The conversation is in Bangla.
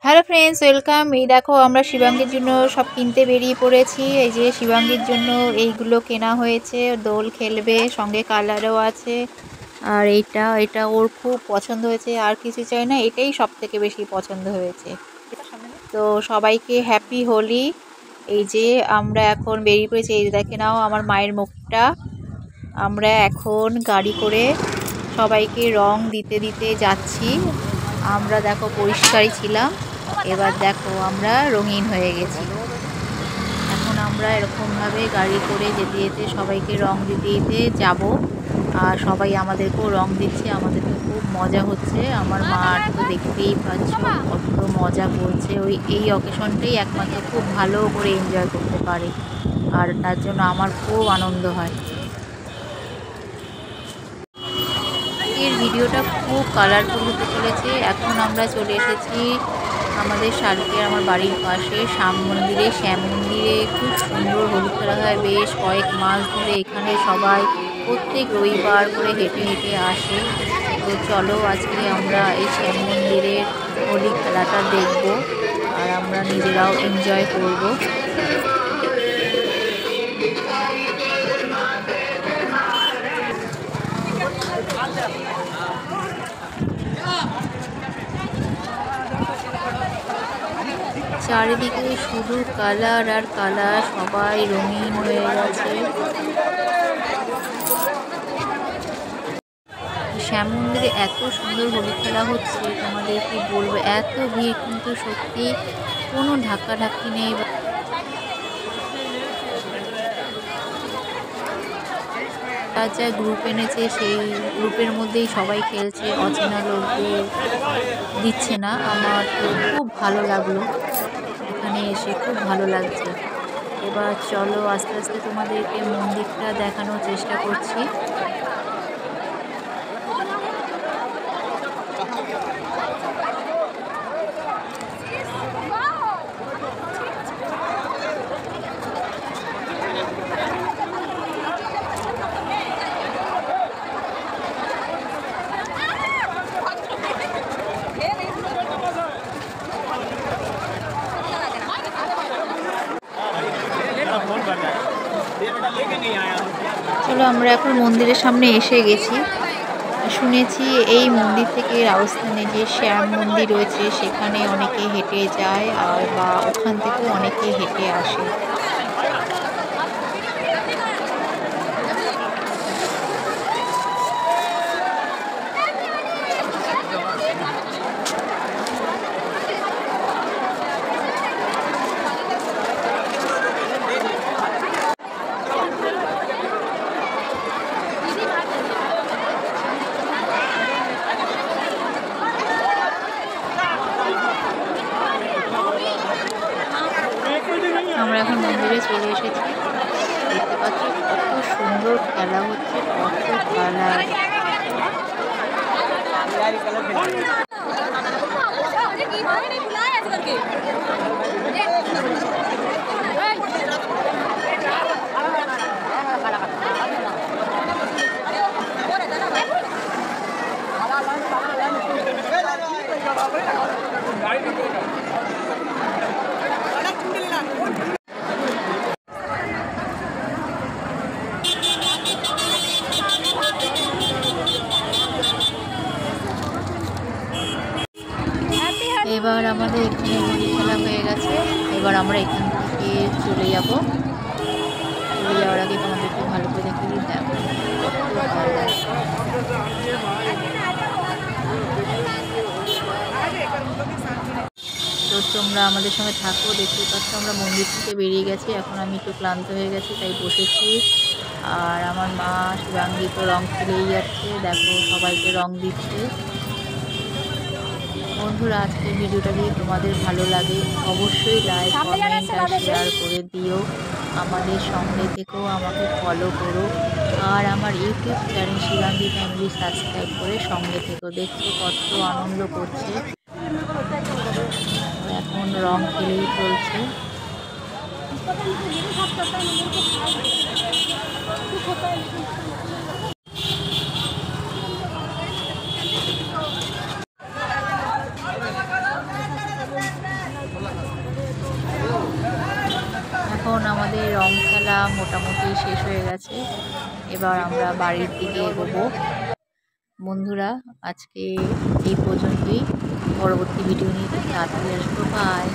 Hello friends, welcome. এই দেখো আমরা শিবাঙ্গীর জন্য সব কিনতে বেরিয়ে পড়েছি। এই যে শিবাঙ্গীর জন্য এইগুলো কেনা হয়েছে, দোল খেলবে, সঙ্গে কালারও আছে। আর এটা ওর খুব পছন্দ হয়েছে, আর কিছু চাই না, এটাই সব থেকে বেশি পছন্দ হয়েছে। তো সবাইকে হ্যাপি হোলি। এই যে আমরা এখন বেরিয়ে পড়েছি, এই দেখে নাও আমার মায়ের মুখটা। আমরা এখন গাড়ি করে সবাইকে রং দিতে দিতে যাচ্ছি। আমরা দেখো পরিষ্কারই ছিলাম, এবার দেখো আমরা রঙিন হয়ে গেছি। এখন আমরা এরকমভাবে গাড়ি করে যেতে যেতে সবাইকে রং দিতে দিতে যাব। আর সবাই আমাদেরকেও রং দিচ্ছে, আমাদেরকে খুব মজা হচ্ছে। আমার মা তো দেখতেই পাচ্ছ কত মজা করছে। এই অকেশনটাই একমাত্র খুব ভালো করে এনজয় করতে পারে, আর তার জন্য আমার খুব আনন্দ হয়। এর ভিডিওটা খুব কালারফুল হতে চলেছে। এখন আমরা চলে এসেছি আমাদের শালকে আমার বাড়ির পাশে শ্যাম মন্দিরে খুব সুন্দর হোলি খেলা হয় বেশ কয়েক মাস ধরে। এখানে সবাই প্রত্যেক রবিবার করে হেঁটে হেঁটে আসে। তো চলো আজকে আমরা এই শ্যাম মন্দিরের হোলি খেলাটা দেখব, আর আমরা নিজেরাও এনজয় করব। চারিদিকে শুধু কালার আর কালার, সবাই রঙিন হয়ে গেছে। শ্যাম মন্দিরে এত সুন্দর হোলি খেলা হচ্ছে, তোমাদের কি বলবো, এত ভিড়, কিন্তু সত্যি কোনো ধাক্কাধাক্কি নেই। তার যা গ্রুপ এনেছে সেই গ্রুপের মধ্যেই সবাই খেলছে, অচেনা লোকদের দিচ্ছে না। আমার তো খুব ভালো লাগলো, এখানে এসে খুব ভালো লাগছে। এবার চলো আস্তে আস্তে তোমাদেরকে মন্দিরটা দেখানোর চেষ্টা করছি। চলো আমরা এখন মন্দিরের সামনে এসে গেছি। শুনেছি এই মন্দির থেকে রাজস্থানে যে শ্যাম মন্দির রয়েছে সেখানে অনেকে হেঁটে যায়, আর বা ওখান থেকেও অনেকে হেঁটে আসে। আমরা এখন মন্দিরে চলে এসেছি, দেখতে পাচ্ছ কত সুন্দর খেলা হচ্ছে, কত কালার। এবার আমাদের এখানে হোলি খেলা হয়ে গেছে, এবার আমরা এখান থেকে চলে যাব। চলে যাওয়ার আগে তোমাদেরকে ভালো করে দেখে দিই, দেখো তো তোমরা আমাদের সঙ্গে থাকো। দেখতে পাচ্ছ আমরা মন্দির থেকে বেরিয়ে গেছি, এখন আমি একটু ক্লান্ত হয়ে গেছি তাই বসেছি। আর আমার মা শিবাঙ্গী তো রং খেলেই যাচ্ছে, দেখো সবাইকে রং দিচ্ছে। বন্ধুরা, আজকের ভিডিওটা যদি তোমাদের ভালো লাগে অবশ্যই লাইক, কমেন্ট আর শেয়ার করে দিও। আমাদের সঙ্গে থেকেও আমাকে ফলো করো, আর আমার YouTube channel Shivangi family subscribe করে সঙ্গে থেকেও। দেখছো কত আনন্দ করছে, এখন রং খেলেই চলছে। এখন আমাদের রং খেলা মোটামুটি শেষ হয়ে গেছে, এবার আমরা বাড়ির দিকে এগোবো। বন্ধুরা, আজকে এই পর্যন্তই। পরবর্তী ভিডিও নিয়ে খুব তাড়াতাড়ি আসবো। বাই।